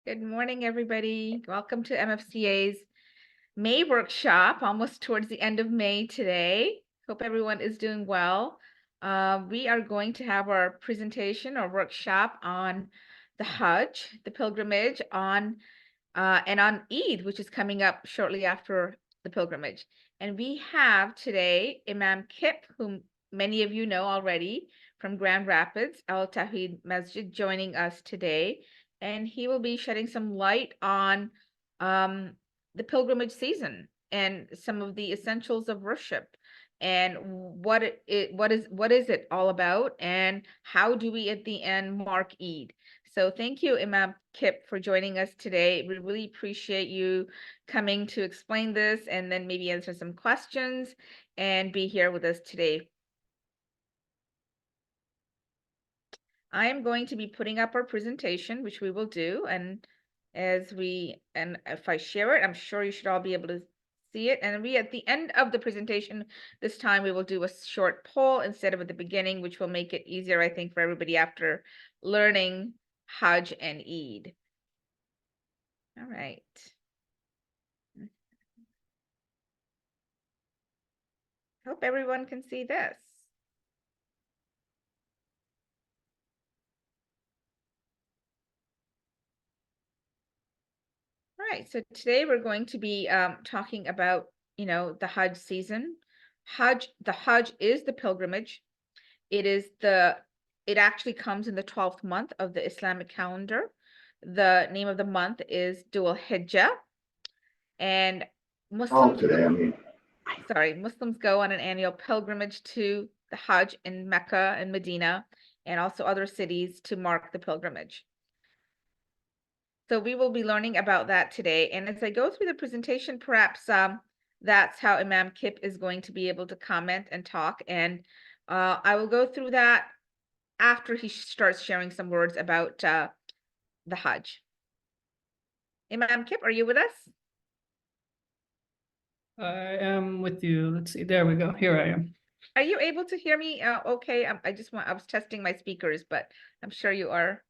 Good morning, everybody. Welcome to MFCA's May workshop, almost towards the end of May today. Hope everyone is doing well. We are going to have our presentation or workshop on the Hajj, the pilgrimage, and on Eid, which is coming up shortly after the pilgrimage. And we have today Imam Kip, whom many of you know already from Grand Rapids, Al Tawheed Masjid, joining us today. And he will be shedding some light on the pilgrimage season and some of the essentials of worship and what is it all about and how do we at the end mark Eid. So thank you, Imam Kip, for joining us today. We really appreciate you coming to explain this and then maybe answer some questions and be here with us today. I am going to be putting up our presentation, which we will do. And if I share it, I'm sure you should all be able to see it. And at the end of the presentation, this time we will do a short poll instead of at the beginning, which will make it easier, I think, for everybody after learning Hajj and Eid. All right. Hope everyone can see this. All right, so today we're going to be talking about, the Hajj season. The Hajj is the pilgrimage. It actually comes in the 12th month of the Islamic calendar. The name of the month is Dhul Hijjah. And Muslims go on an annual pilgrimage to the Hajj in Mecca and Medina and also other cities to mark the pilgrimage. So we will be learning about that today. And as I go through the presentation, perhaps that's how Imam Kip is going to be able to comment and talk. And I will go through that after he starts sharing some words about the Hajj. Imam Kip, are you with us? I am with you. Let's see. There we go. Here I am. Are you able to hear me? Okay. I was testing my speakers, but I'm sure you are.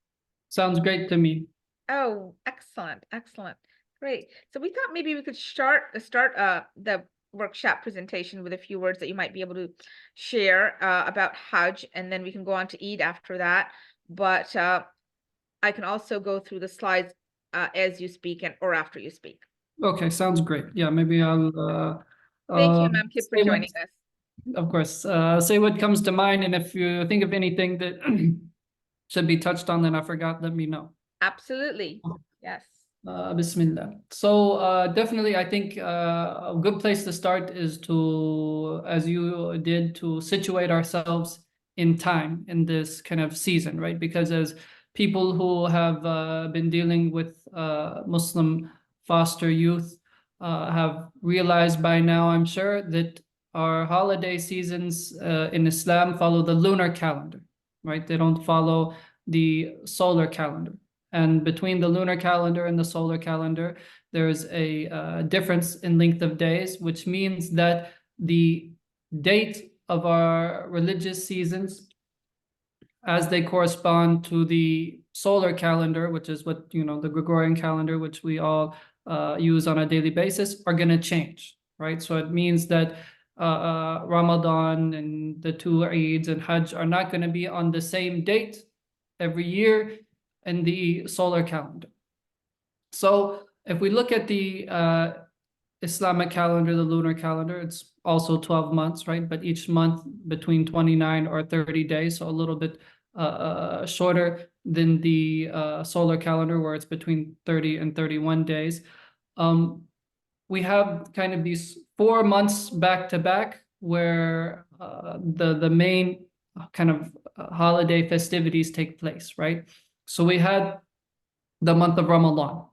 Sounds great to me. Oh, excellent. Excellent. Great. So we thought maybe we could start the workshop presentation with a few words that you might be able to share about Hajj, and then we can go on to Eid after that. But I can also go through the slides as you speak or after you speak. Okay, sounds great. Yeah, maybe I'll Thank you, Imam Kip, for joining us. Of course. Say what comes to mind, and if you think of anything that should be touched on that I forgot, let me know. Absolutely. Yes. Bismillah. So definitely, I think a good place to start is to, as you did, to situate ourselves in time in this kind of season, right? Because as people who have been dealing with Muslim foster youth have realized by now, I'm sure, that our holiday seasons in Islam follow the lunar calendar, right? They don't follow the solar calendar. And between the lunar calendar and the solar calendar, there's a difference in length of days, which means that the date of our religious seasons, as they correspond to the solar calendar, which is what, the Gregorian calendar, which we all use on a daily basis, are going to change, right? So it means that Ramadan and the two Eids and Hajj are not going to be on the same date every year in the solar calendar. So if we look at the Islamic calendar, the lunar calendar, it's also 12 months, right? But each month between 29 or 30 days, so a little bit shorter than the solar calendar, where it's between 30 and 31 days. We have kind of these 4 months back to back where the main kind of holiday festivities take place, right? So we had the month of Ramadan,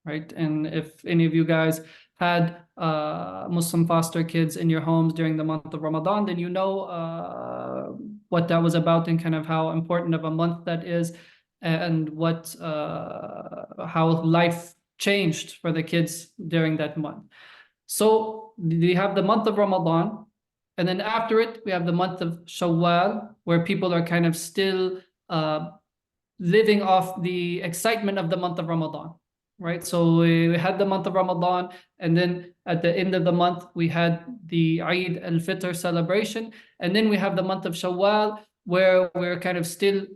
right? And if any of you guys had Muslim foster kids in your homes during the month of Ramadan, then you know what that was about and kind of how important of a month that is, and what how life changed for the kids during that month. So we have the month of Ramadan, and then after it, we have the month of Shawwal, where people are kind of still living off the excitement of the month of Ramadan, right? So we had the month of Ramadan, and then at the end of the month, we had the Eid al-Fitr celebration, and then we have the month of Shawwal, where we're kind of still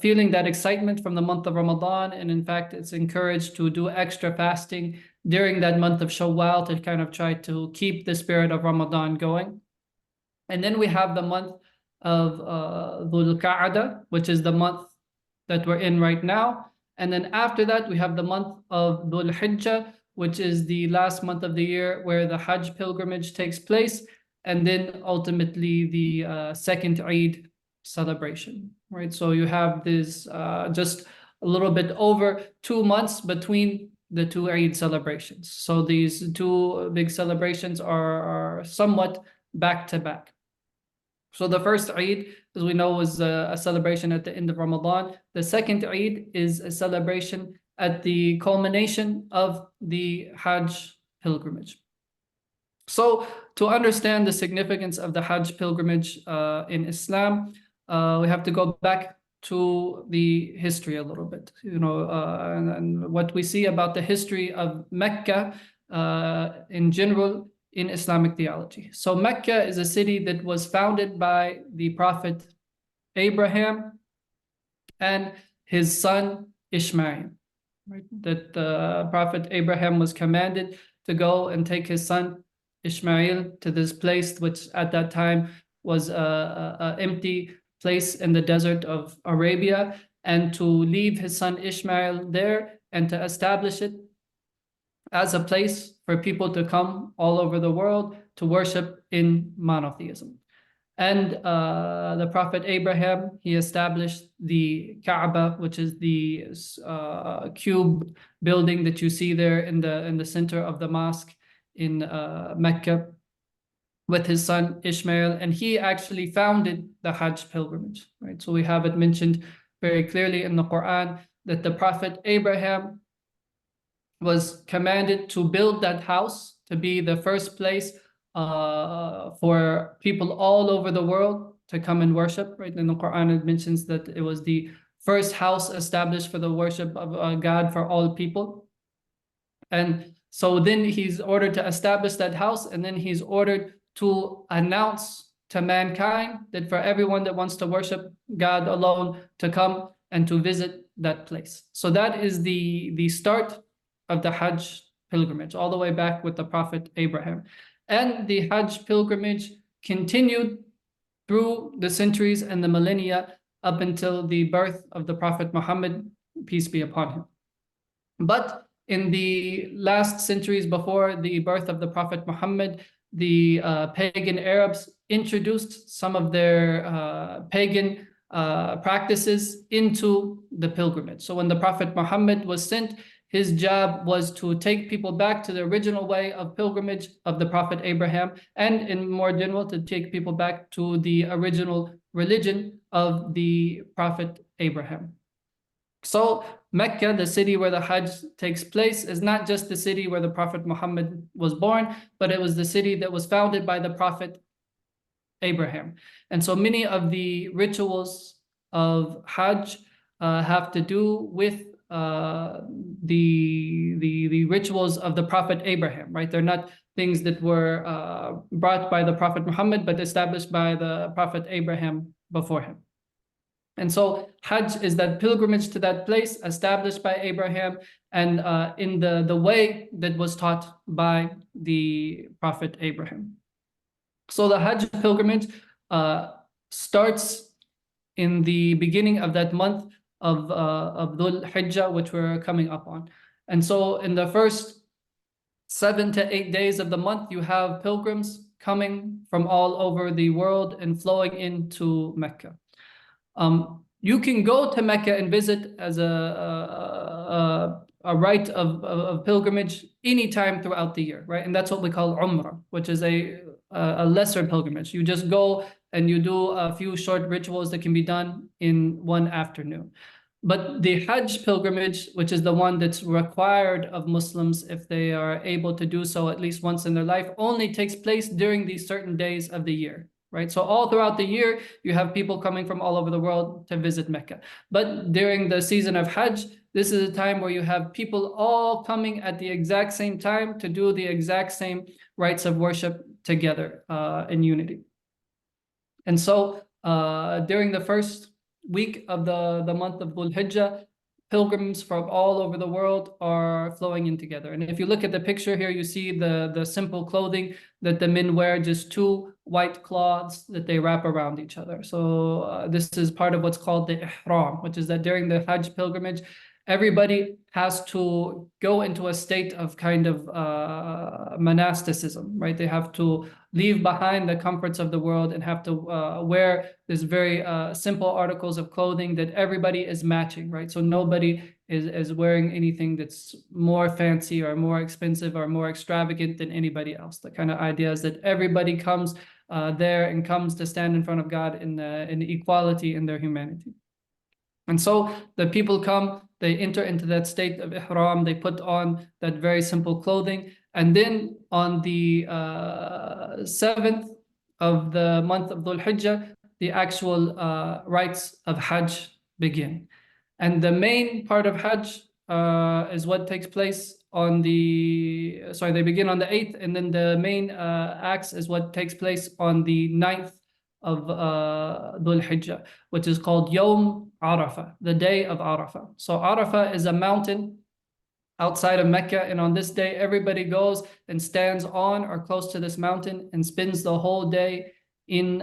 feeling that excitement from the month of Ramadan. And in fact, it's encouraged to do extra fasting during that month of Shawwal to kind of try to keep the spirit of Ramadan going. And then we have the month of Dhul Qa'dah, which is the month that we're in right now. And then after that, we have the month of Dhul Hijjah, which is the last month of the year where the Hajj pilgrimage takes place. And then ultimately the second Eid celebration, right? So you have this just a little bit over 2 months between the two Eid celebrations. So these two big celebrations are somewhat back to back. So the first Eid, as we know, was a celebration at the end of Ramadan. The second Eid is a celebration at the culmination of the Hajj pilgrimage. So to understand the significance of the Hajj pilgrimage in Islam, we have to go back to the history a little bit, and what we see about the history of Mecca in general in Islamic theology. So Mecca is a city that was founded by the Prophet Abraham and his son Ishmael, right? That the Prophet Abraham was commanded to go and take his son Ishmael to this place, which at that time was a empty place in the desert of Arabia, and to leave his son Ishmael there and to establish it as a place for people to come all over the world to worship in monotheism. And the Prophet Abraham, he established the Kaaba, which is the cube building that you see there in the center of the mosque in Mecca, with his son Ishmael, and he actually founded the Hajj pilgrimage, right? So we have it mentioned very clearly in the Quran that the Prophet Abraham was commanded to build that house to be the first place for people all over the world to come and worship, right? In the Quran, it mentions that it was the first house established for the worship of God for all people. And so then he's ordered to establish that house, and then he's ordered to announce to mankind that for everyone that wants to worship God alone to come and to visit that place. So that is the start of the Hajj pilgrimage, all the way back with the Prophet Abraham. And the Hajj pilgrimage continued through the centuries and the millennia up until the birth of the Prophet Muhammad, peace be upon him. But in the last centuries before the birth of the Prophet Muhammad, the pagan Arabs introduced some of their pagan practices into the pilgrimage. So when the Prophet Muhammad was sent, his job was to take people back to the original way of pilgrimage of the Prophet Abraham, and in more general, to take people back to the original religion of the Prophet Abraham. So Mecca, the city where the Hajj takes place, is not just the city where the Prophet Muhammad was born, but it was the city that was founded by the Prophet Abraham. And so many of the rituals of Hajj have to do with the rituals of the Prophet Abraham, right? They're not things that were brought by the Prophet Muhammad, but established by the Prophet Abraham before him. And so Hajj is that pilgrimage to that place established by Abraham and in the way that was taught by the Prophet Abraham. So the Hajj pilgrimage starts in the beginning of that month of Dhul Hijjah, which we're coming up on. And so in the first 7 to 8 days of the month, you have pilgrims coming from all over the world and flowing into Mecca. You can go to Mecca and visit as a rite of pilgrimage anytime throughout the year, right? And that's what we call Umrah, which is a lesser pilgrimage. You just go and you do a few short rituals that can be done in one afternoon. But the Hajj pilgrimage, which is the one that's required of Muslims if they are able to do so at least once in their life, only takes place during these certain days of the year. right? So all throughout the year, you have people coming from all over the world to visit Mecca. But during the season of Hajj, this is a time where you have people all coming at the exact same time to do the exact same rites of worship together in unity. And so during the first week of the month of Dhul Hijjah, pilgrims from all over the world are flowing in together. And if you look at the picture here, you see the simple clothing that the men wear, just two white cloths that they wrap around each other. So this is part of what's called the ihram, which is that during the Hajj pilgrimage, everybody has to go into a state of kind of monasticism, right? They have to leave behind the comforts of the world and have to wear this very simple articles of clothing that everybody is matching, right? So nobody is wearing anything that's more fancy or more expensive or more extravagant than anybody else. The kind of idea is that everybody comes there and comes to stand in front of God in equality in their humanity. And so the people come, they enter into that state of ihram, they put on that very simple clothing. And then on the 7th of the month of Dhul Hijjah, the actual rites of Hajj begin. And the main part of Hajj is what takes place on they begin on the 8th, and then the main acts is what takes place on the 9th of Dhul Hijjah, which is called Yawm Arafah, the day of Arafah. So Arafah is a mountain outside of Mecca, and on this day, everybody goes and stands on or close to this mountain and spends the whole day in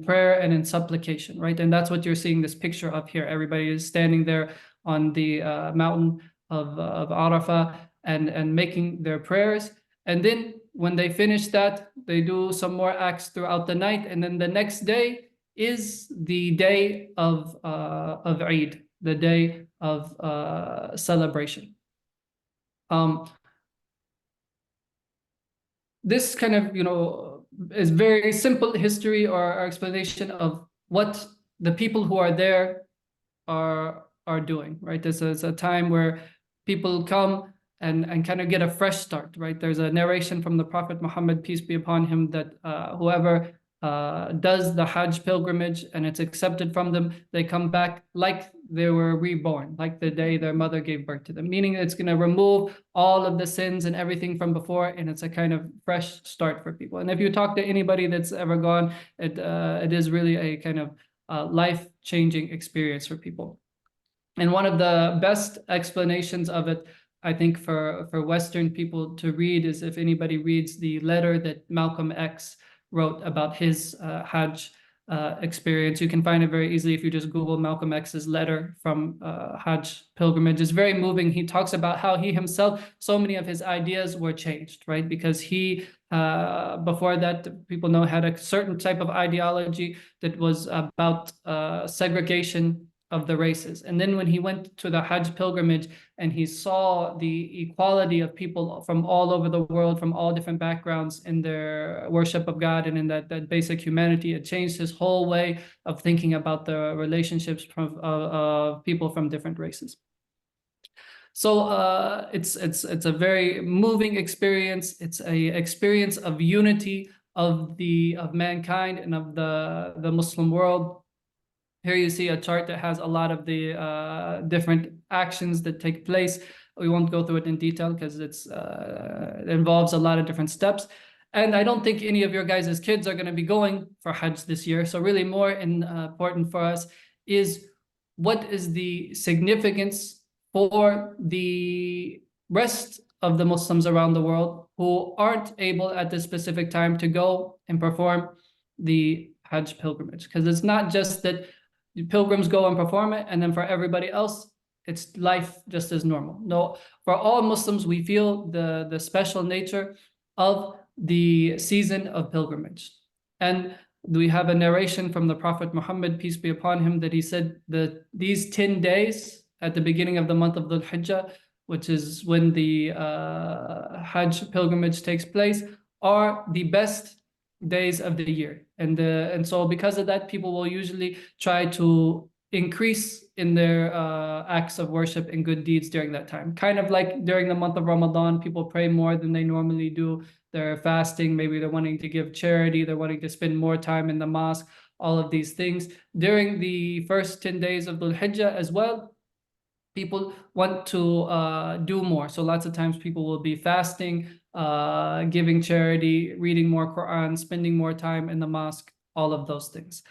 prayer and in supplication, right? And that's what you're seeing this picture of here. Everybody is standing there on the mountain of Arafah and making their prayers. And then when they finish that, they do some more acts throughout the night. And then the next day is the day of Eid, the day of celebration. This kind of, is very simple history or explanation of what the people who are there are doing, right? This is a time where people come and kind of get a fresh start, right? There's a narration from the Prophet Muhammad, peace be upon him, that whoever does the Hajj pilgrimage and it's accepted from them, they come back like they were reborn, like the day their mother gave birth to them, meaning it's going to remove all of the sins and everything from before, and it's a kind of fresh start for people. And if you talk to anybody that's ever gone, it is really a kind of life-changing experience for people. And one of the best explanations of it, I think, for Western people to read is if anybody reads the letter that Malcolm X wrote about his Hajj experience. You can find it very easily if you just Google Malcolm X's letter from Hajj pilgrimage. It's very moving. He talks about how he himself, so many of his ideas were changed, right? Because he, before that, people know, had a certain type of ideology that was about segregation of the races. And then when he went to the Hajj pilgrimage and he saw the equality of people from all over the world, from all different backgrounds in their worship of God and in that basic humanity, it changed his whole way of thinking about the relationships of people from different races. So it's a very moving experience. It's a experience of unity of mankind and of the Muslim world. Here you see a chart that has a lot of the different actions that take place. We won't go through it in detail because it involves a lot of different steps. And I don't think any of your guys' kids are going to be going for Hajj this year. So really more important for us is what is the significance for the rest of the Muslims around the world who aren't able at this specific time to go and perform the Hajj pilgrimage. Because it's not just that pilgrims go and perform it, and then for everybody else, it's life just as normal. No, for all Muslims, we feel the special nature of the season of pilgrimage. And we have a narration from the Prophet Muhammad, peace be upon him, that he said that these 10 days at the beginning of the month of Dhul Hijjah, which is when the Hajj pilgrimage takes place, are the best days of the year. And so because of that, people will usually try to increase in their acts of worship and good deeds during that time. Kind of like during the month of Ramadan, people pray more than they normally do. They're fasting, maybe they're wanting to give charity, they're wanting to spend more time in the mosque, all of these things. During the first 10 days of Dhul Hijjah as well, people want to do more. So lots of times people will be fasting, giving charity, reading more Quran, spending more time in the mosque, all of those things.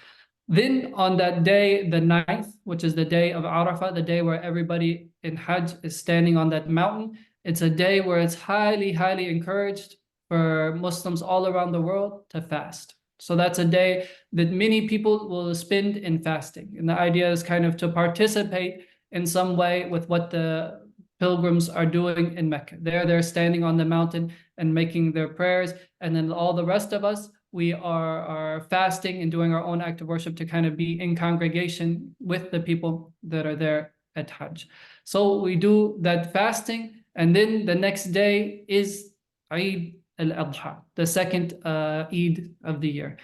Then on that day, the 9th, which is the day of Arafah, the day where everybody in Hajj is standing on that mountain, it's a day where it's highly, highly encouraged for Muslims all around the world to fast. So that's a day that many people will spend in fasting. And the idea is kind of to participate in some way with what the pilgrims are doing in Mecca. They're standing on the mountain and making their prayers. And then all the rest of us, we are fasting and doing our own act of worship to kind of be in congregation with the people that are there at Hajj. So we do that fasting, and then the next day is Eid al-Adha, the second Eid of the year.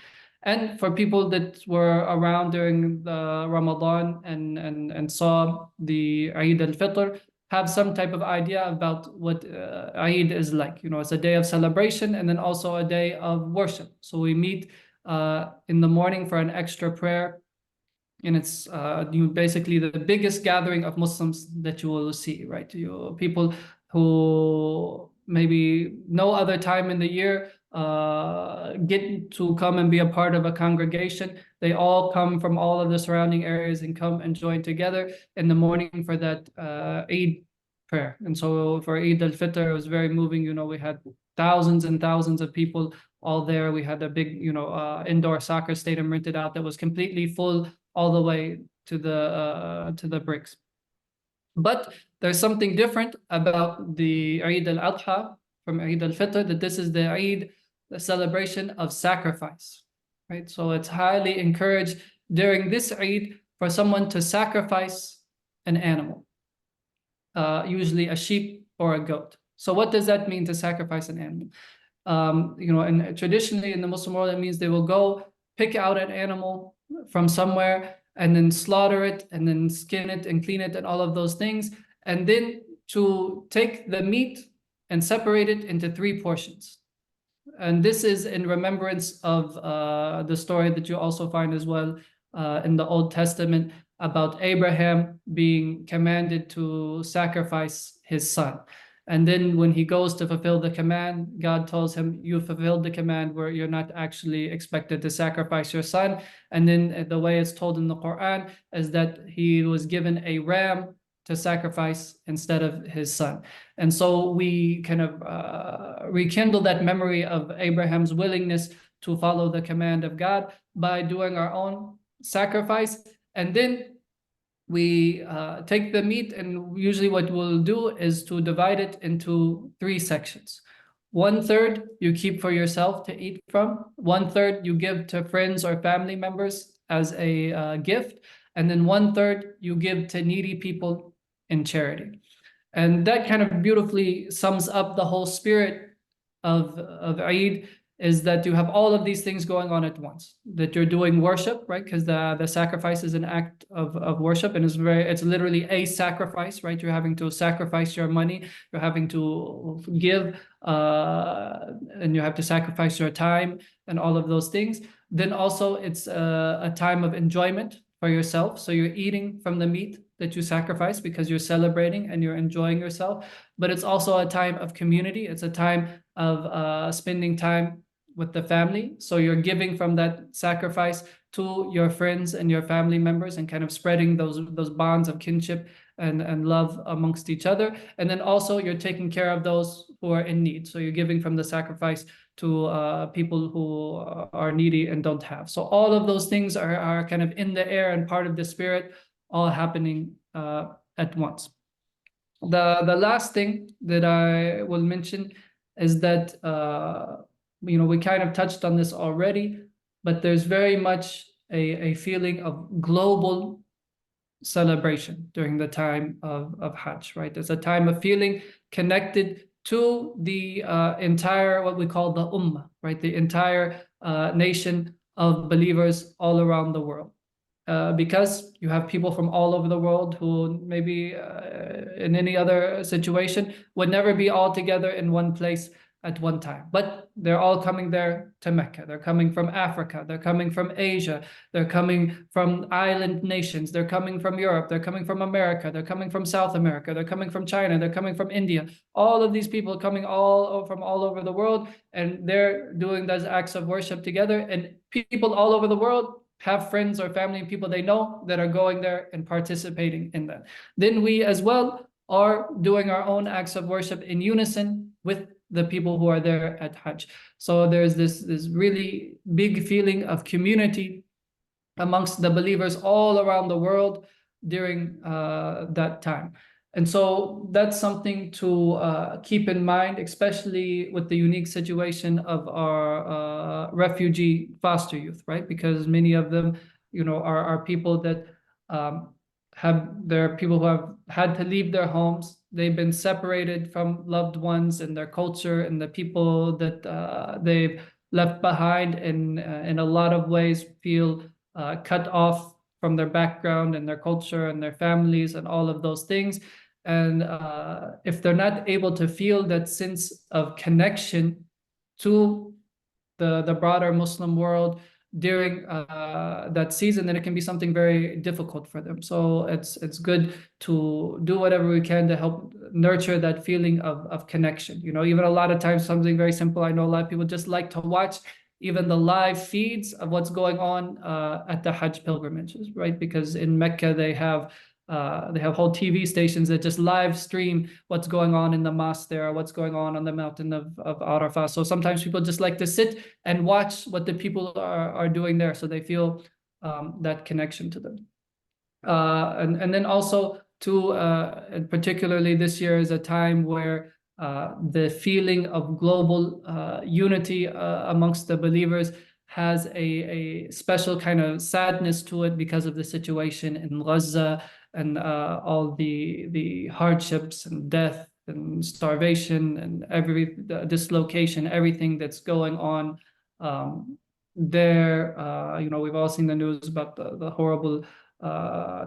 And for people that were around during the Ramadan and saw the Eid al-Fitr, have some type of idea about what Eid is like. You know, it's a day of celebration and then also a day of worship. So we meet in the morning for an extra prayer, and it's basically the biggest gathering of Muslims that you will see, right? People who maybe no other time in the year get to come and be a part of a congregation. They all come from all of the surrounding areas and come and join together in the morning for that Eid prayer. And so for Eid al-Fitr, it was very moving. You know, we had thousands and thousands of people all there. We had a big, indoor soccer stadium rented out that was completely full all the way to the bricks. But there's something different about the Eid al-Adha from Eid al-Fitr, that this is the Eid, the celebration of sacrifice, right? So it's highly encouraged during this Eid for someone to sacrifice an animal, usually a sheep or a goat. So what does that mean, to sacrifice an animal? And traditionally in the Muslim world, it means they will go pick out an animal from somewhere and then slaughter it and then skin it and clean it and all of those things. And then to take the meat and separate it into 3 portions. And this is in remembrance of the story that you also find as well in the Old Testament about Abraham being commanded to sacrifice his son. And then when he goes to fulfill the command, God tells him, you fulfilled the command where you're not actually expected to sacrifice your son. And then the way it's told in the Quran is that he was given a ram to sacrifice instead of his son. And so we kind of rekindle that memory of Abraham's willingness to follow the command of God by doing our own sacrifice. And then we take the meat, and usually what we'll do is to divide it into 3 sections. 1/3 you keep for yourself to eat from, 1/3 you give to friends or family members as a gift, and then 1/3 you give to needy people in charity. And that kind of beautifully sums up the whole spirit of Eid, is that you have all of these things going on at once, that you're doing worship, right? Because the sacrifice is an act of worship, and it's literally a sacrifice, right? You're having to sacrifice your money, you're having to give, and you have to sacrifice your time and all of those things. Then also it's a time of enjoyment for yourself. So you're eating from the meat that you sacrifice because you're celebrating and you're enjoying yourself. But it's also a time of community. It's a time of spending time with the family. So you're giving from that sacrifice to your friends and your family members, and kind of spreading those bonds of kinship and love amongst each other. And then also you're taking care of those who are in need. So you're giving from the sacrifice to people who are needy and don't have. So all of those things are kind of in the air and part of the spirit, all happening at once. The last thing that I will mention is that we kind of touched on this already, but there's very much a feeling of global celebration during the time of Hajj, right? There's a time of feeling connected to the entire, what we call the Ummah, right? The entire nation of believers all around the world. because you have people from all over the world who maybe in any other situation would never be all together in one place at one time. But they're all coming there to Mecca. They're coming from Africa. They're coming from Asia. They're coming from island nations. They're coming from Europe. They're coming from America. They're coming from South America. They're coming from China. They're coming from India. All of these people coming all from all over the world, and they're doing those acts of worship together. And people all over the world have friends or family and people they know that are going there and participating in that. Then we as well are doing our own acts of worship in unison with the people who are there at Hajj. So there's this really big feeling of community amongst the believers all around the world during that time. And so that's something to keep in mind, especially with the unique situation of our refugee foster youth, right? Because many of them, are people that they're people who have had to leave their homes. They've been separated from loved ones and their culture and the people that they've left behind, and in a lot of ways feel cut off from their background and their culture and their families and all of those things. And if they're not able to feel that sense of connection to the broader Muslim world during that season, then it can be something very difficult for them. So it's good to do whatever we can to help nurture that feeling of connection. Even a lot of times, something very simple. I know a lot of people just like to watch even the live feeds of what's going on at the Hajj pilgrimages, right? Because in Mecca they have whole TV stations that just live stream what's going on in the mosque there, what's going on the mountain of Arafah. So sometimes people just like to sit and watch what the people are doing there, so they feel that connection to them. And then also and particularly this year is a time where the feeling of global unity amongst the believers has a special kind of sadness to it because of the situation in Gaza and all the hardships and death and starvation and every dislocation, everything that's going on there. We've all seen the news about the horrible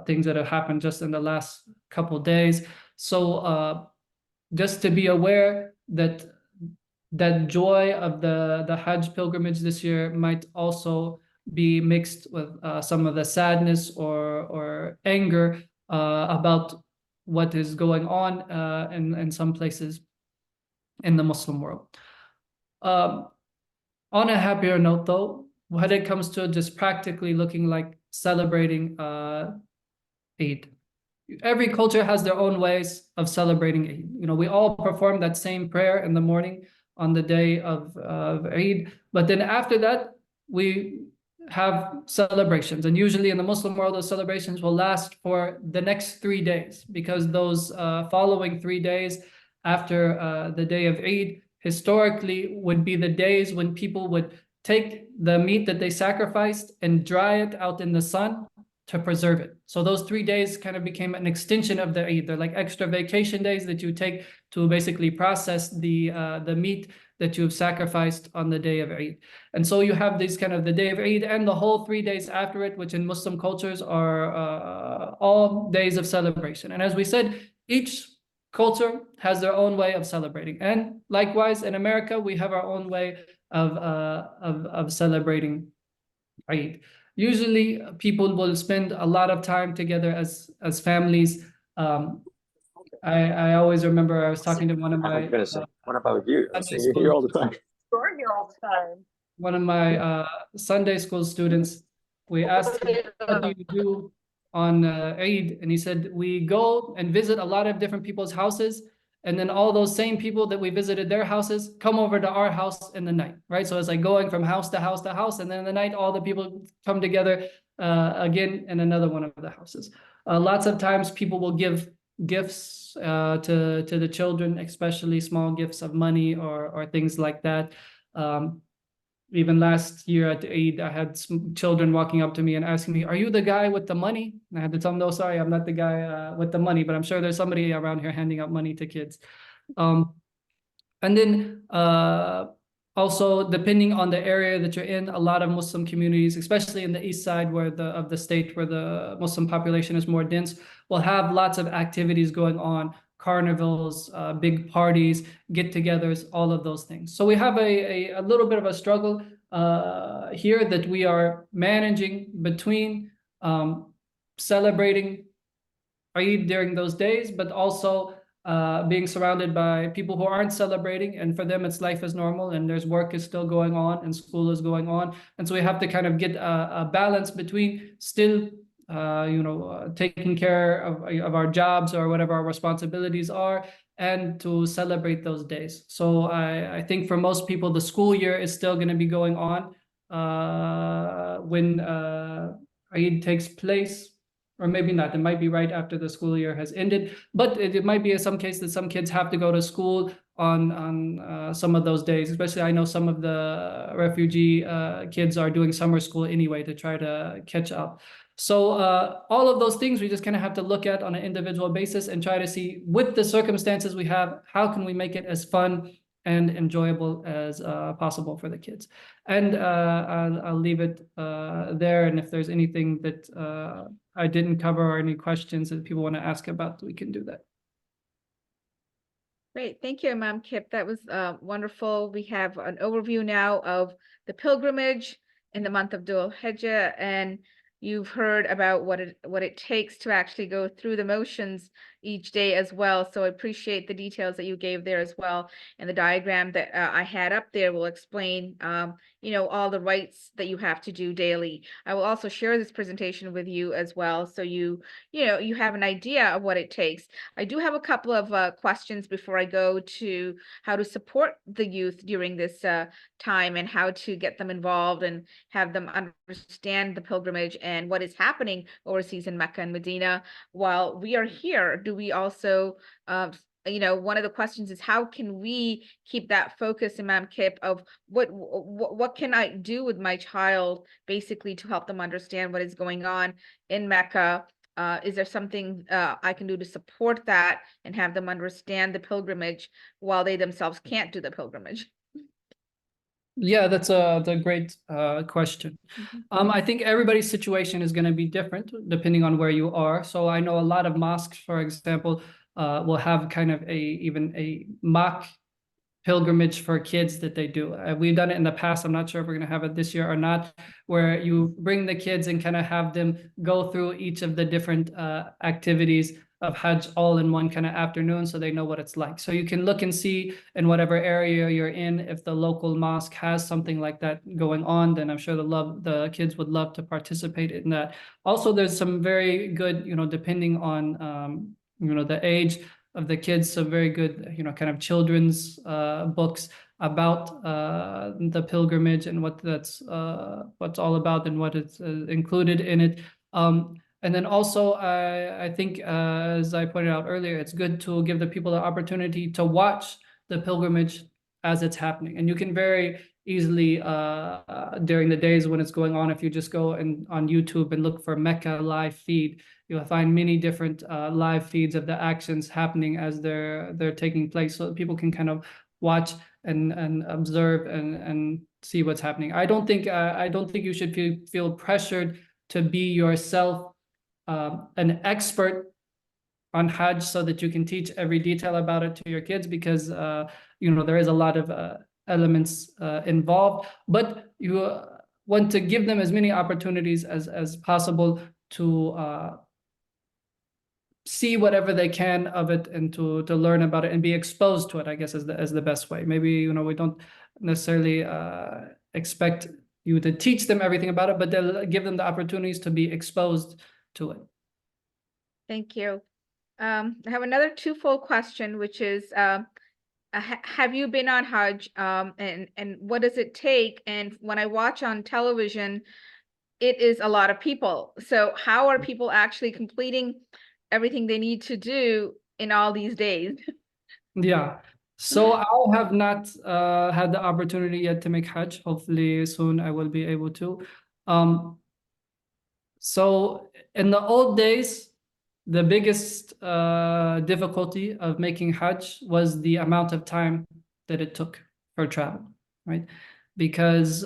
things that have happened just in the last couple of days. So just to be aware that joy of the Hajj pilgrimage this year might also be mixed with some of the sadness or anger about what is going on in some places in the Muslim world. On a happier note, though, when it comes to just practically looking like celebrating Eid, every culture has their own ways of celebrating Eid. We all perform that same prayer in the morning on the day of Eid, but then after that, we have celebrations. And usually in the Muslim world, those celebrations will last for the next 3 days, because those following 3 days after the day of Eid historically would be the days when people would take the meat that they sacrificed and dry it out in the sun to preserve it. So those 3 days kind of became an extension of the Eid. They're like extra vacation days that you take to basically process the meat that you've sacrificed on the day of Eid. And so you have these kind of the day of Eid and the whole 3 days after it, which in Muslim cultures are all days of celebration. And as we said, each culture has their own way of celebrating. And likewise, in America, we have our own way of celebrating Eid. Usually, people will spend a lot of time together as families. I always remember I was talking to one of my. What about you? I see you here all the time. You're here all the time. One of my Sunday school students, we asked him, what do you do on Eid? And he said, we go and visit a lot of different people's houses. And then all those same people that we visited their houses come over to our house in the night, right? So it's like going from house to house to house. And then in the night, all the people come together again in another one of the houses. Lots of times people will give gifts to the children, especially small gifts of money or things like that. Even last year at Eid, I had some children walking up to me and asking me, are you the guy with the money? And I had to tell them, no, sorry, I'm not the guy with the money, but I'm sure there's somebody around here handing out money to kids. And then Also, depending on the area that you're in, a lot of Muslim communities, especially in the east side of the state where the Muslim population is more dense, will have lots of activities going on, carnivals, big parties, get-togethers, all of those things. So we have a little bit of a struggle here that we are managing between celebrating Eid during those days, but also being surrounded by people who aren't celebrating, and for them it's life as normal, and there's work is still going on and school is going on, and so we have to kind of get a balance between still taking care of our jobs or whatever our responsibilities are, and to celebrate those days. So I think for most people the school year is still going to be going on when Eid takes place. Or maybe not, it might be right after the school year has ended, but it might be in some cases that some kids have to go to school on some of those days. Especially I know some of the refugee kids are doing summer school anyway to try to catch up. So all of those things we just kind of have to look at on an individual basis and try to see, with the circumstances we have, how can we make it as fun and enjoyable as possible for the kids. And I'll leave it there. And if there's anything that I didn't cover or any questions that people want to ask about, we can do that. Great, thank you, Imam Kip. That was wonderful. We have an overview now of the pilgrimage in the month of Dhul Hijjah, and you've heard about what it takes to actually go through the motions each day as well. So I appreciate the details that you gave there as well. And the diagram that I had up there will explain, all the rites that you have to do daily. I will also share this presentation with you as well, so you have an idea of what it takes. I do have a couple of questions before I go to how to support the youth during this time and how to get them involved and have them understand the pilgrimage and what is happening overseas in Mecca and Medina while we are here. Do we also one of the questions is, how can we keep that focus, Imam Kip, of what can I do with my child basically to help them understand what is going on in Mecca? Is there something I can do to support that and have them understand the pilgrimage while they themselves can't do the pilgrimage? Yeah, that's a great question. I think everybody's situation is going to be different depending on where you are. So I know a lot of mosques, for example, will have kind of even a mock pilgrimage for kids that they do. We've done it in the past. I'm not sure if we're going to have it this year or not, where you bring the kids and kind of have them go through each of the different activities of Hajj all in one kind of afternoon, so they know what it's like. So you can look and see in whatever area you're in, if the local mosque has something like that going on, then I'm sure the kids would love to participate in that. Also, there's some very good, depending on the age of the kids, some very good, kind of children's books about the pilgrimage and what's all about and what is included in it. And then also, I think, as I pointed out earlier, it's good to give the people the opportunity to watch the pilgrimage as it's happening. And you can very easily, during the days when it's going on, if you just go on YouTube and look for Mecca live feed, you'll find many different live feeds of the actions happening as they're taking place, so that people can kind of watch and observe and see what's happening. I don't think you should feel pressured to be yourself an expert on Hajj so that you can teach every detail about it to your kids, because there is a lot of elements involved, but you want to give them as many opportunities as possible to see whatever they can of it and to learn about it and be exposed to it, I guess, as the best way. Maybe we don't necessarily expect you to teach them everything about it, but they'll give them the opportunities to be exposed to it. Thank you. I have another twofold question, which is, have you been on Hajj, and what does it take? And when I watch on television, it is a lot of people. So how are people actually completing everything they need to do in all these days? Yeah. So I have not had the opportunity yet to make Hajj. Hopefully soon I will be able to. So in the old days, the biggest difficulty of making Hajj was the amount of time that it took for travel. right? Because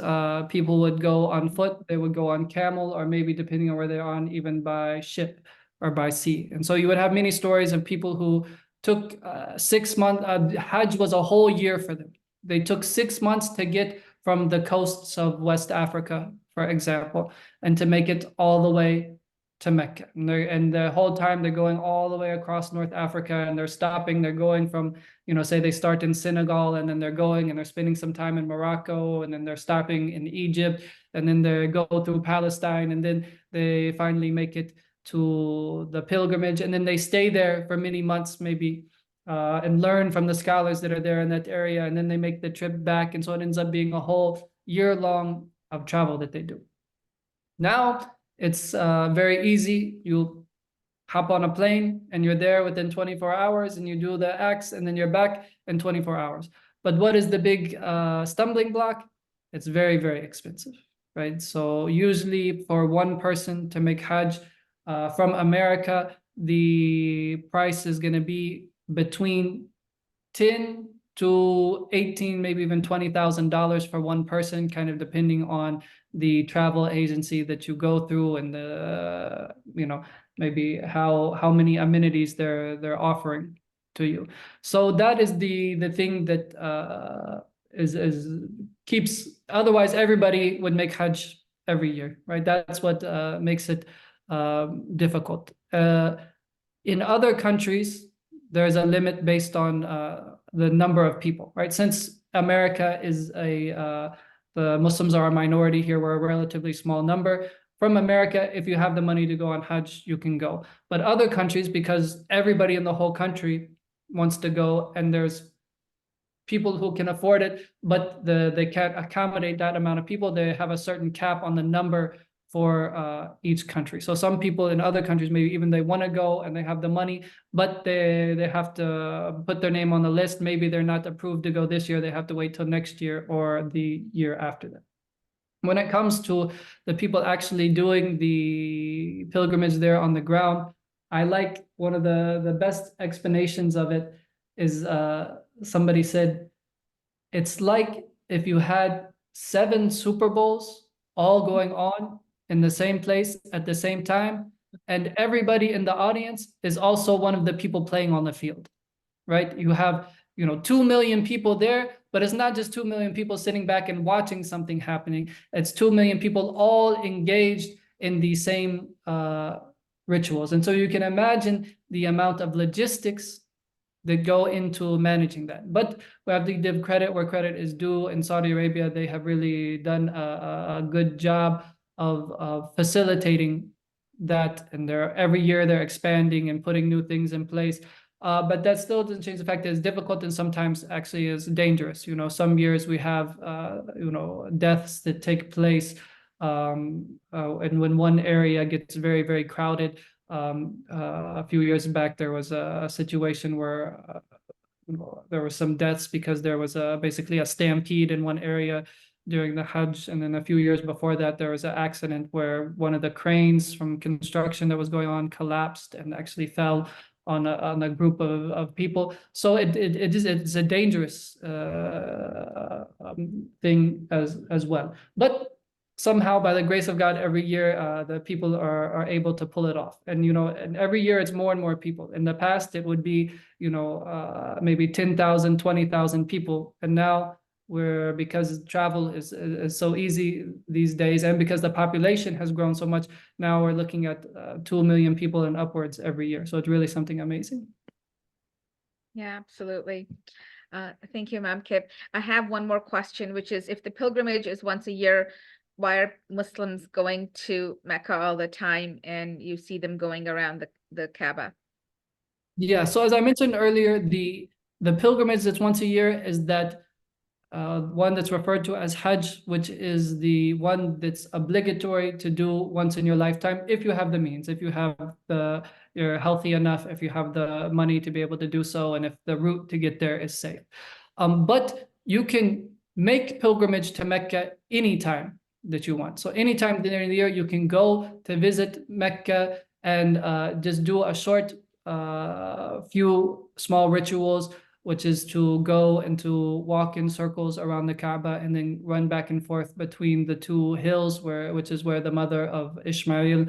people would go on foot, they would go on camel, or maybe depending on where they're on, even by ship or by sea. And so you would have many stories of people who took 6 months. Hajj was a whole year for them. They took 6 months to get from the coasts of West Africa, for example, and to make it all the way to Mecca. And the whole time they're going all the way across North Africa, and they're stopping, they're going from, say they start in Senegal, and then they're going and they're spending some time in Morocco, and then they're stopping in Egypt, and then they go through Palestine, and then they finally make it to the pilgrimage, and then they stay there for many months, maybe, and learn from the scholars that are there in that area, and then they make the trip back. And so it ends up being a whole year long of travel that they do. Now it's very easy. You hop on a plane and you're there within 24 hours, and you do the acts, and then you're back in 24 hours. But what is the big stumbling block? It's very, very expensive, right? So usually for one person to make Hajj from America, the price is going to be between 10 to 18, maybe even $20,000 for one person, kind of depending on the travel agency that you go through, and the maybe how many amenities they're offering to you. So that is the thing that is keeps. Otherwise, everybody would make Hajj every year, right? That's what makes it difficult. In other countries, there's a limit based on the number of people, right? Since America is the Muslims are a minority here, we're a relatively small number. From America, if you have the money to go on Hajj, you can go. But other countries, because everybody in the whole country wants to go, and there's people who can afford it, but they can't accommodate that amount of people, they have a certain cap on the number for each country. So some people in other countries, maybe even they want to go and they have the money, but they have to put their name on the list. Maybe they're not approved to go this year. They have to wait till next year or the year after that. When it comes to the people actually doing the pilgrimage there on the ground, I like one of the best explanations of it is somebody said, it's like if you had 7 Super Bowls all going on in the same place at the same time, and everybody in the audience is also one of the people playing on the field, right? You have 2 million people there, but it's not just 2 million people sitting back and watching something happening. It's 2 million people all engaged in the same rituals. And so you can imagine the amount of logistics that go into managing that. But we have to give credit where credit is due. In Saudi Arabia, they have really done a good job of facilitating that, and every year they're expanding and putting new things in place. But that still doesn't change the fact that it's difficult, and sometimes actually is dangerous. Some years we have deaths that take place, and when one area gets very, very crowded. A few years back, there was a situation where there were some deaths because there was basically a stampede in one area during the Hajj. And then a few years before that, there was an accident where one of the cranes from construction that was going on collapsed and actually fell on a group of people. So it's a dangerous thing as well. But somehow, by the grace of God, every year the people are able to pull it off. And and every year it's more and more people. In the past, it would be maybe 10,000, 20,000 people, and now because travel is so easy these days, and because the population has grown so much, now we're looking at 2 million people and upwards every year. So it's really something amazing. Yeah, absolutely. Thank you, Imam Kip. I have one more question, which is, if the pilgrimage is once a year, why are Muslims going to Mecca all the time, and you see them going around the Kaaba? Yeah, so as I mentioned earlier, the pilgrimage that's once a year is that one that's referred to as Hajj, which is the one that's obligatory to do once in your lifetime, if you have the means, if you're healthy enough, if you have the money to be able to do so, and if the route to get there is safe. But you can make pilgrimage to Mecca anytime that you want. So anytime during the year, you can go to visit Mecca and just do a short few small rituals. which is to go and to walk in circles around the Kaaba and then run back and forth between the two hills, which is where the mother of Ishmael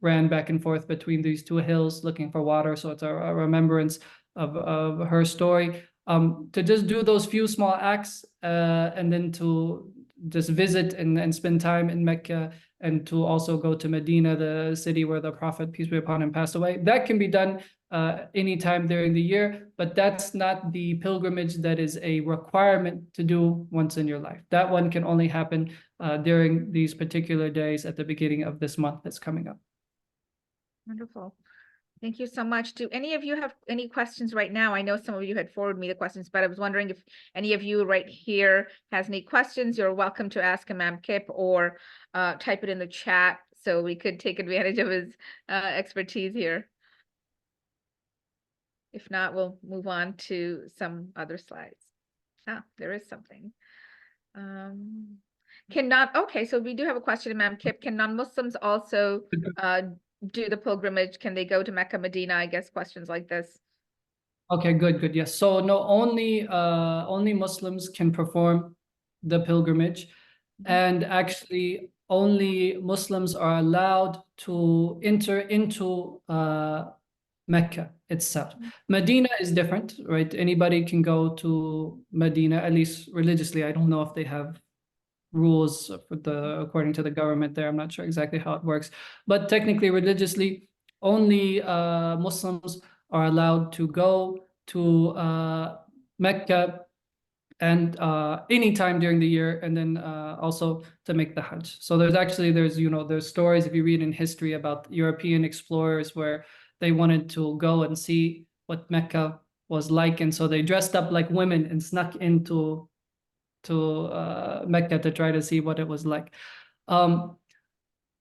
ran back and forth between these two hills looking for water. So it's a remembrance of her story. To just do those few small acts and then to just visit and spend time in Mecca, and to also go to Medina, the city where the Prophet, peace be upon him, passed away. That can be done anytime during the year, but that's not the pilgrimage that is a requirement to do once in your life. That one can only happen during these particular days at the beginning of this month that's coming up. Wonderful. Thank you so much. Do any of you have any questions right now? I know some of you had forwarded me the questions, but I was wondering if any of you right here has any questions. You're welcome to ask Imam Kip or type it in the chat so we could take advantage of his expertise here. If not, we'll move on to some other slides. Ah, there is something. Okay, so we do have a question, Imam Kip. Can non-Muslims also do the pilgrimage? Can they go to Mecca, Medina? I guess questions like this. Okay, good. Yes. So no, only Muslims can perform the pilgrimage, and actually only Muslims are allowed to enter into Mecca itself. Medina is different, right? Anybody can go to Medina, at least religiously. I don't know if they have rules according to the government there. I'm not sure exactly how it works, but technically, religiously, only Muslims are allowed to go to Mecca and anytime during the year, and then also to make the Hajj. So there's stories, if you read in history, about European explorers where they wanted to go and see what Mecca was like, and so they dressed up like women and snuck into Mecca to try to see what it was like.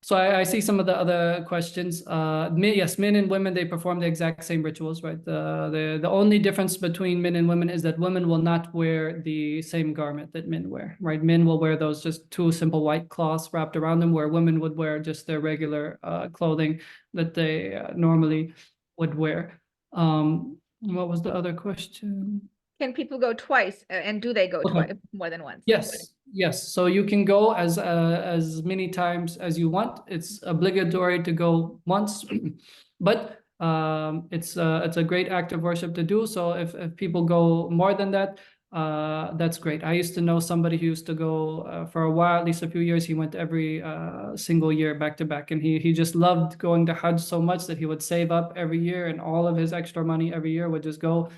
So I see some of the other questions. Yes, men and women, they perform the exact same rituals, right? The only difference between men and women is that women will not wear the same garment that men wear, right? Men will wear those just two simple white cloths wrapped around them, where women would wear just their regular clothing that they normally would wear. What was the other question? Can people go twice, and do they go Okay. twice, more than once? Yes. So you can go as many times as you want. It's obligatory to go once, but it's a great act of worship to do. So if people go more than that, that's great. I used to know somebody who used to go for a while, at least a few years. He went every single year back to back, and he just loved going to Hajj so much that he would save up every year, and all of his extra money every year would just go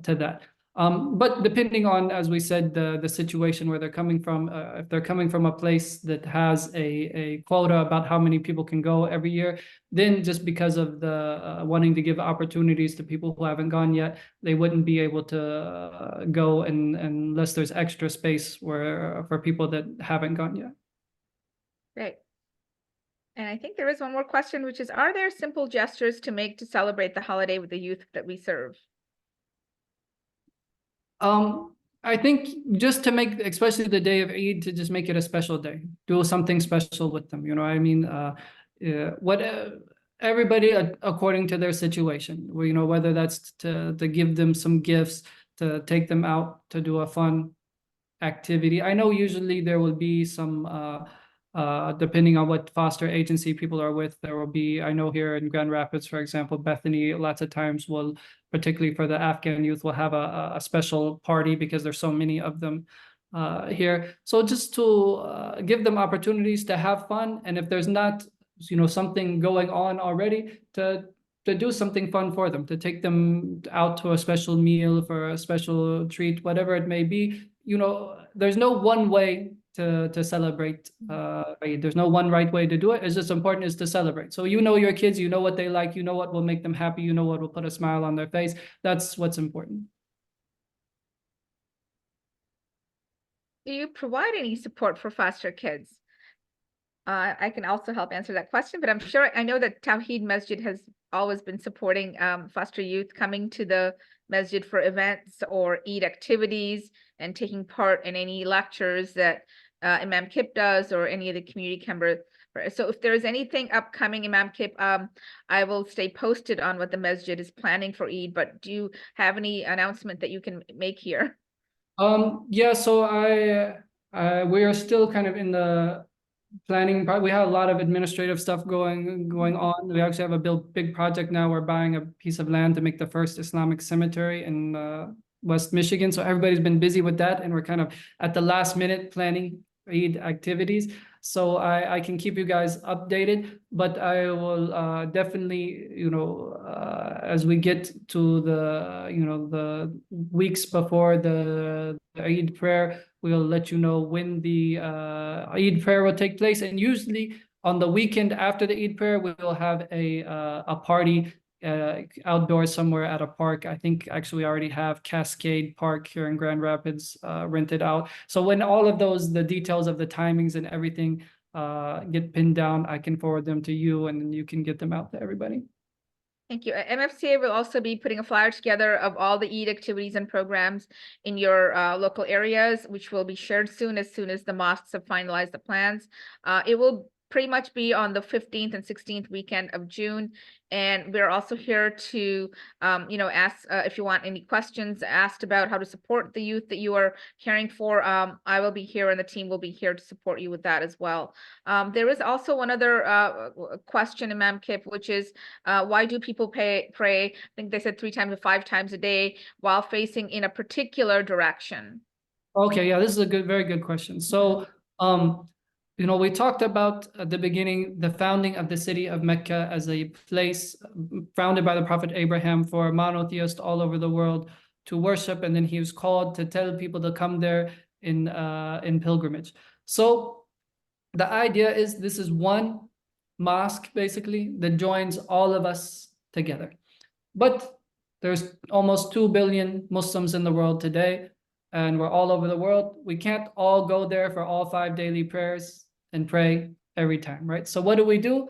to that. But depending on, as we said, the situation where they're coming from, if they're coming from a place that has a quota about how many people can go every year, then just because of the wanting to give opportunities to people who haven't gone yet, they wouldn't be able to go unless there's extra space for people that haven't gone yet. Great. And I think there is one more question, which is, are there simple gestures to make to celebrate the holiday with the youth that we serve? I think just to make, especially the day of Eid, to just make it a special day, do something special with them. You know, I mean, everybody according to their situation. You know, whether that's to give them some gifts, to take them out to do a fun activity. I know usually there will be some depending on what foster agency people are with, there will be, I know here in Grand Rapids, for example, Bethany, lots of times will, particularly for the Afghan youth, will have a special party because there's so many of them here. So just to give them opportunities to have fun, and if there's not, you know, something going on already, to do something fun for them, to take them out to a special meal, for a special treat, whatever it may be. You know, there's no one way to celebrate. There's no one right way to do it. It's just important is to celebrate. So you know your kids, you know what they like, you know what will make them happy, you know what will put a smile on their face. That's what's important. Do you provide any support for foster kids? I can also help answer that question, but I'm sure, I know that Tawheed Masjid has always been supporting foster youth coming to the masjid for events or Eid activities and taking part in any lectures that Imam Kip does, or any of the community So if there's anything upcoming, Imam Kip, I will stay posted on what the masjid is planning for Eid, but do you have any announcement that you can make here? Yeah, so we are still kind of in the planning part. We have a lot of administrative stuff going on. We actually have a big project now. We're buying a piece of land to make the first Islamic cemetery in West Michigan. So everybody's been busy with that, and we're kind of at the last minute planning Eid activities. So I can keep you guys updated, but I will definitely, as we get to the weeks before the Eid prayer, we'll let you know when the Eid prayer will take place. And usually on the weekend after the Eid prayer, we will have a party outdoors somewhere at a park. I think actually we already have Cascade Park here in Grand Rapids rented out. So when all of the details of the timings and everything get pinned down, I can forward them to you, and then you can get them out to everybody. Thank you. MFCA will also be putting a flyer together of all the Eid activities and programs in your local areas, which will be shared as soon as the mosques have finalized the plans. It will pretty much be on the 15th and 16th weekend of June. And we're also here to, ask if you want any questions asked about how to support the youth that you are caring for. I will be here and the team will be here to support you with that as well. There is also one other question, Imam Kip, which is why do people pray? I think they said 3 times to 5 times a day while facing in a particular direction. Okay, yeah, this is a very good question. So, we talked about at the beginning the founding of the city of Mecca as a place founded by the Prophet Abraham for monotheists all over the world to worship, and then he was called to tell people to come there in pilgrimage. So the idea is this is one mosque basically that joins all of us together. But there's almost 2 billion Muslims in the world today, and we're all over the world. We can't all go there for all 5 daily prayers and pray every time, right? So what do?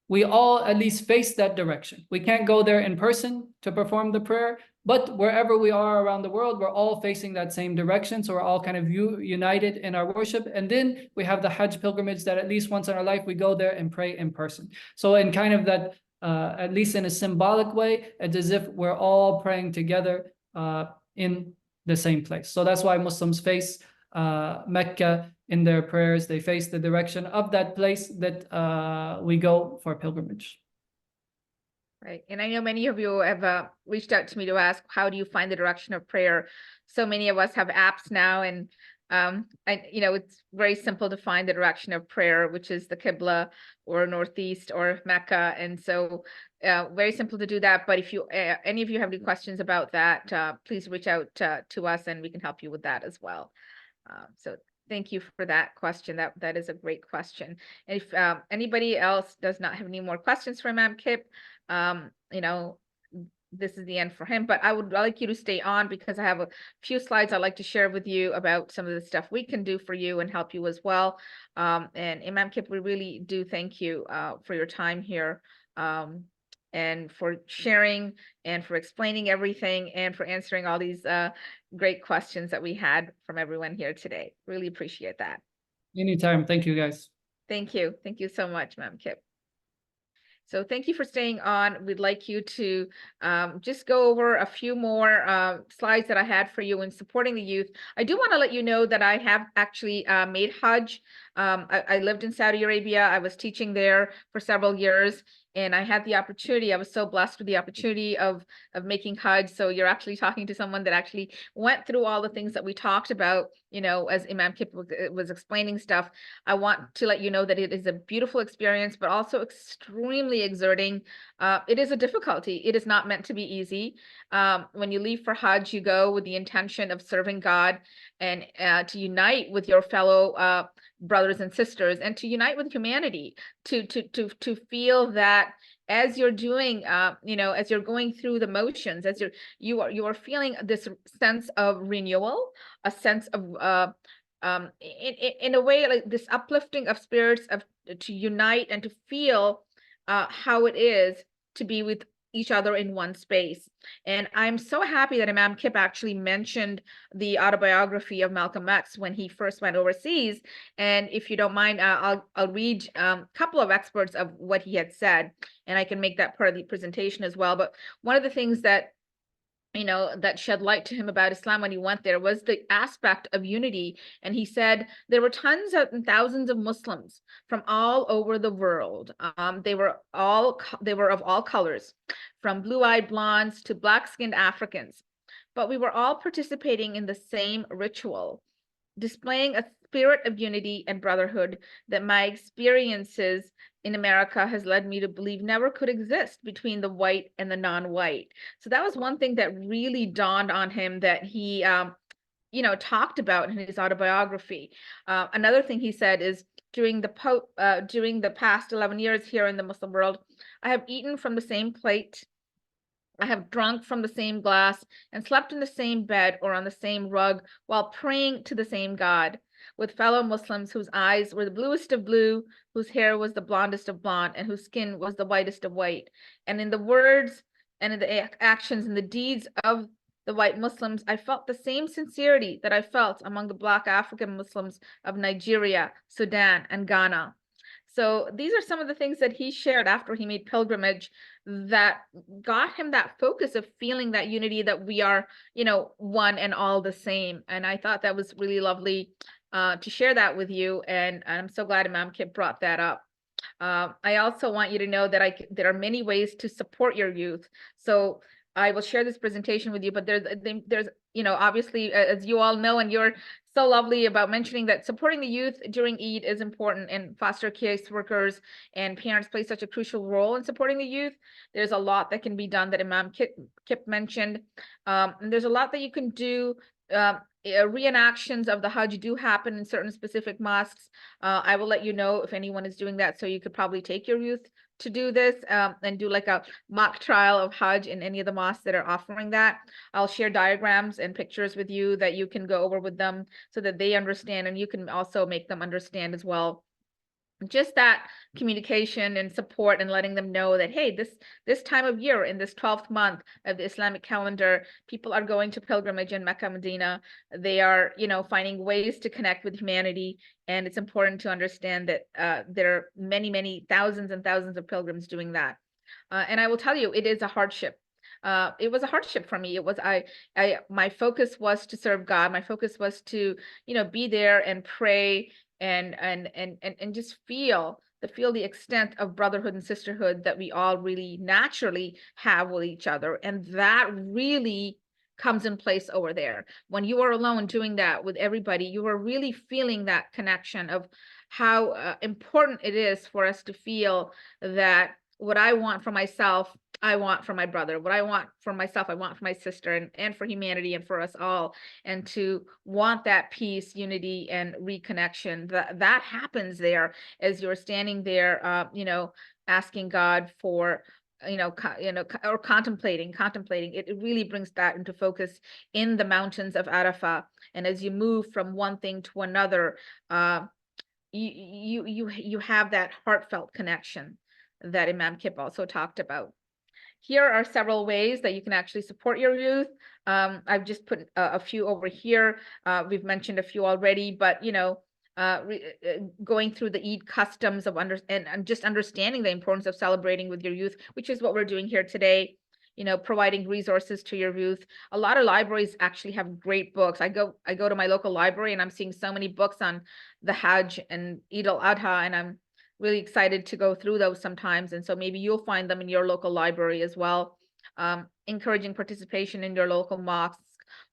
We all at least face that direction. We can't go there in person to perform the prayer, but wherever we are around the world, we're all facing that same direction. So we're all kind of united in our worship. And then we have the Hajj pilgrimage that at least once in our life, we go there and pray in person. So in kind of that, at least in a symbolic way, it's as if we're all praying together in the same place. So that's why Muslims face Mecca in their prayers. They face the direction of that place that we go for pilgrimage. Right. And I know many of you have reached out to me to ask, how do you find the direction of prayer? So many of us have apps now, and it's very simple to find the direction of prayer, which is the Qibla or Northeast or Mecca. And so very simple to do that. But if any of you have any questions about that, please reach out to us and we can help you with that as well. So thank you for that question. That is a great question. And if anybody else does not have any more questions for Imam Kip, this is the end for him, but I would like you to stay on because I have a few slides I'd like to share with you about some of the stuff we can do for you and help you as well. And Imam Kip, we really do thank you for your time here. And for sharing and for explaining everything and for answering all these great questions that we had from everyone here today. Really appreciate that. Anytime. Thank you, guys. Thank you. Thank you so much, Imam Kip. So thank you for staying on. We'd like you to just go over a few more slides that I had for you in supporting the youth. I do want to let you know that I have actually made Hajj. I lived in Saudi Arabia. I was teaching there for several years. And I had the opportunity, I was so blessed with the opportunity of making Hajj. So you're actually talking to someone that actually went through all the things that we talked about, as Imam Kip was explaining stuff. I want to let you know that it is a beautiful experience, but also extremely exerting. It is a difficulty. It is not meant to be easy. When you leave for Hajj, you go with the intention of serving God and to unite with your fellow brothers and sisters and to unite with humanity, to feel that as you're doing, as you're going through the motions, as you are feeling this sense of renewal, a sense of in a way like this uplifting of spirits, to unite and to feel how it is to be with each other in one space. And I'm so happy that Imam Kip actually mentioned the autobiography of Malcolm X when he first went overseas. And if you don't mind, I'll read a couple of excerpts of what he had said, and I can make that part of the presentation as well. But one of the things that that shed light to him about Islam when he went there was the aspect of unity. And he said there were tons of thousands of Muslims from all over the world. They were of all colors, from blue-eyed blondes to black-skinned Africans. But we were all participating in the same ritual, displaying a spirit of unity and brotherhood that my experiences in America has led me to believe never could exist between the white and the non-white. So that was one thing that really dawned on him that he talked about in his autobiography. Another thing he said is during the past 11 years here in the Muslim world, I have eaten from the same plate, I have drunk from the same glass and slept in the same bed or on the same rug while praying to the same God with fellow Muslims whose eyes were the bluest of blue, whose hair was the blondest of blonde, and whose skin was the whitest of white. And in the words and in the actions and the deeds of the white Muslims, I felt the same sincerity that I felt among the Black African Muslims of Nigeria, Sudan, and Ghana. So these are some of the things that he shared after he made pilgrimage that got him that focus of feeling that unity, that we are, one and all the same. And I thought that was really lovely to share that with you. And I'm so glad Imam Kip brought that up. I also want you to know that there are many ways to support your youth. So I will share this presentation with you, but there's obviously, as you all know, and you're so lovely about mentioning that supporting the youth during Eid is important, and foster case workers and parents play such a crucial role in supporting the youth. There's a lot that can be done that Imam Kip mentioned. And there's a lot that you can do. Reenactions of the Hajj do happen in certain specific mosques. I will let you know if anyone is doing that, so you could probably take your youth to do this and do like a mock trial of Hajj in any of the mosques that are offering that. I'll share diagrams and pictures with you that you can go over with them so that they understand, and you can also make them understand as well. Just that communication and support, and letting them know that, hey, this time of year in this 12th month of the Islamic calendar, people are going to pilgrimage in Mecca, Medina. They are, finding ways to connect with humanity. And it's important to understand that there are many, many thousands and thousands of pilgrims doing that. And I will tell you, it is a hardship. It was a hardship for me. It was, my focus was to serve God. My focus was to, be there and pray and just feel the extent of brotherhood and sisterhood that we all really naturally have with each other. And that really comes in place over there. When you are alone doing that with everybody, you are really feeling that connection of how important it is for us to feel that what I want for myself, I want for my brother. What I want for myself, I want for my sister, and for humanity and for us all. And to want that peace, unity, and reconnection, that happens there as you're standing there, asking God for, or contemplating. It really brings that into focus in the mountains of Arafah. And as you move from one thing to another, you have that heartfelt connection that Imam Kip also talked about. Here are several ways that you can actually support your youth. I've just put a few over here. We've mentioned a few already, but going through the Eid customs of and just understanding the importance of celebrating with your youth, which is what we're doing here today. Providing resources to your youth. A lot of libraries actually have great books. I go to my local library and I'm seeing so many books on the Hajj and Eid al-Adha, and I'm really excited to go through those sometimes. And so maybe you'll find them in your local library as well. Encouraging participation in your local mosque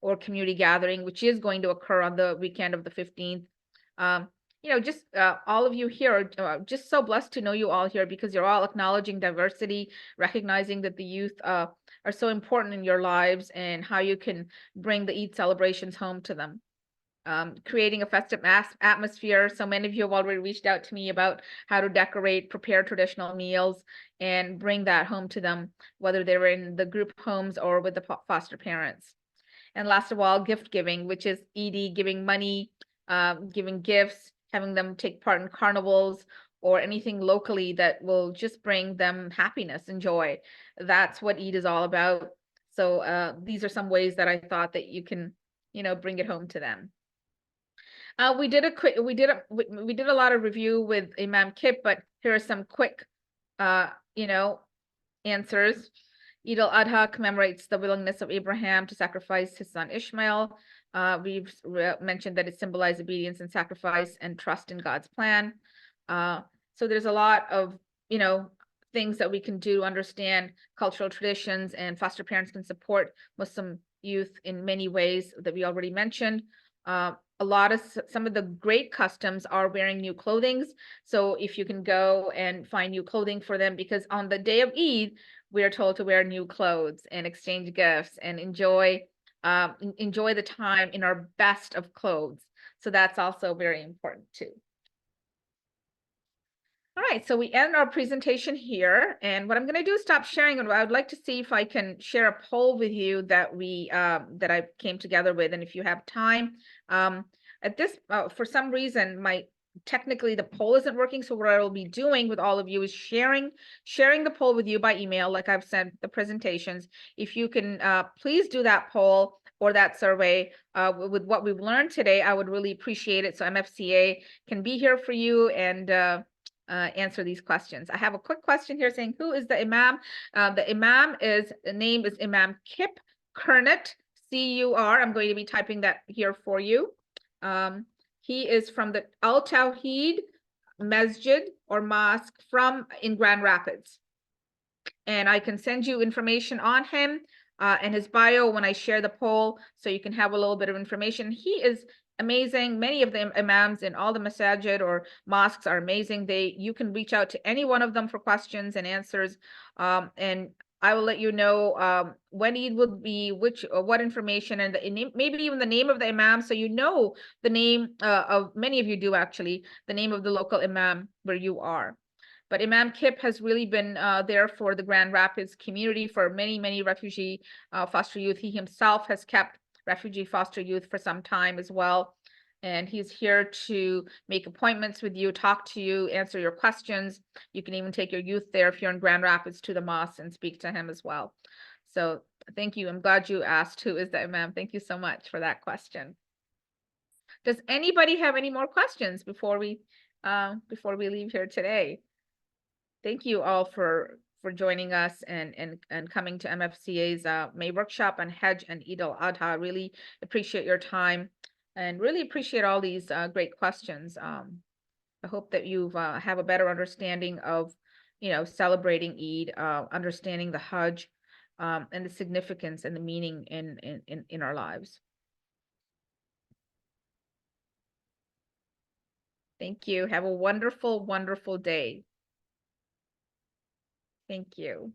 or community gathering, which is going to occur on the weekend of the 15th. Just all of you here are just so blessed to know you all here, because you're all acknowledging diversity, recognizing that the youth are so important in your lives, and how you can bring the Eid celebrations home to them. Creating a festive atmosphere. So many of you have already reached out to me about how to decorate, prepare traditional meals, and bring that home to them, whether they were in the group homes or with the foster parents. And last of all, gift giving, which is Eid, giving money, giving gifts, having them take part in carnivals, or anything locally that will just bring them happiness and joy. That's what Eid is all about. So these are some ways that I thought that you can, bring it home to them. We did a lot of review with Imam Kip, but here are some quick, answers. Eid al-Adha commemorates the willingness of Abraham to sacrifice his son Ishmael. We've mentioned that it symbolizes obedience and sacrifice and trust in God's plan. So there's a lot of, things that we can do to understand cultural traditions, and foster parents can support Muslim youth in many ways that we already mentioned. Some of the great customs are wearing new clothing. So if you can go and find new clothing for them, because on the day of Eid, we are told to wear new clothes and exchange gifts and enjoy the time in our best of clothes. So that's also very important too. All right, so we end our presentation here, and what I'm going to do is stop sharing, and I would like to see if I can share a poll with you that that I came together with, and if you have time. For some reason, technically the poll isn't working, so what I will be doing with all of you is sharing the poll with you by email, like I've sent the presentations. If you can please do that poll or that survey with what we've learned today, I would really appreciate it, so MFCA can be here for you and answer these questions. I have a quick question here saying, who is the Imam? The Imam name is Imam Kip Curnett, C-U-R. I'm going to be typing that here for you. He is from the Al Tawheed Masjid or Mosque in Grand Rapids. And I can send you information on him and his bio when I share the poll, so you can have a little bit of information. He is amazing. Many of the imams in all the masajid or mosques are amazing. You can reach out to any one of them for questions and answers. And I will let you know when Eid will be, what information, and maybe even the name of the imam, so you know the name of, many of you do actually, the name of the local imam where you are. But Imam Kip has really been there for the Grand Rapids community for many, many refugee foster youth. He himself has kept refugee foster youth for some time as well. And he's here to make appointments with you, talk to you, answer your questions. You can even take your youth there if you're in Grand Rapids to the mosque and speak to him as well. So thank you. I'm glad you asked who is the Imam. Thank you so much for that question. Does anybody have any more questions before we leave here today? Thank you all for joining us and coming to MFCA's May workshop on Hajj and Eid al-Adha. Really appreciate your time and really appreciate all these great questions. I hope that you have a better understanding of, celebrating Eid, understanding the Hajj, and the significance and the meaning in our lives. Thank you. Have a wonderful, wonderful day. Thank you.